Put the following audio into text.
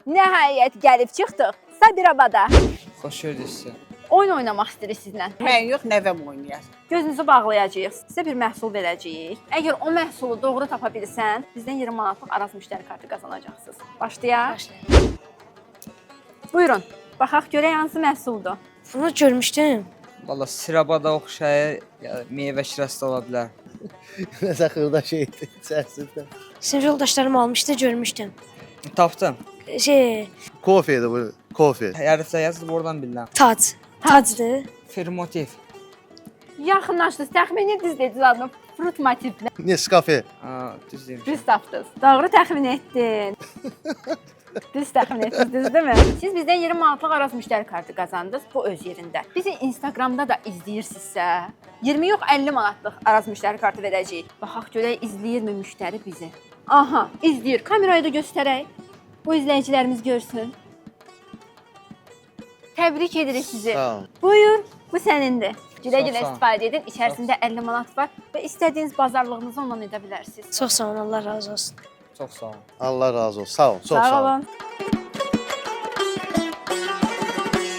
Nəhayət gəlib çıxdıq Sabirabada. Xoş gördük sizi. Oyun oynamaq istəyirik sizlə. Mən yox, nəvəm oynayar. Gözünüzü bağlayacağıq. Sizə bir məhsul verəcəyik. Əgər o məhsulu doğru tapa bilsən, bizdən 20 manatlıq Araz müştəri kartı qazanacaqsınız. Başlayaq. Başlayaq. Buyurun. Baxaq görək hansı məhsuldur. Bunu görmüşdüm. Valla sirabada oxşayır, meyvə şirəsi də ola bilər. Nəsə xırda şeydir içərisində. Sinif yoldaşlarım almışdı, görmüşdüm. Tapdım. Kofedir bu, kofe. Hərflə yazılıb oradan bilirəm. Tacdır. Fermotiv. Yaxınlaşdınız. Təxmini düz dediniz adını. Frut motivli. Nescafe. Düz deyim. Düz tapdınız. Doğru təxmin etdin. Düz təxmin etdiniz, düzdürmü? Siz bizdən 20 manatlıq Araz müştəri kartı qazandınız bu öz yerində. Bizi Instagramda da izləyirsinizsə, 20 yox 50 manatlıq Araz müştəri kartı verəcəyik. Baxaq görək izləyirmi müştəri bizi. Aha, izləyir. Kamerayı da göstərək. Bu izləyicilərimiz görsün. Təbrik edirik sizi. Sağ olun. Buyur, bu sənindir. Gülə-gülə Çox sağ ol. istifadə edin. İçərisində 50 manat var və istədiyiniz bazarlığınızı ondan edə bilərsiniz. Çox sağ olun, Allah razı olsun. Çox sağ olun. Allah razı olsun. Sağ olun. Çox Sağ sağ olun. olun.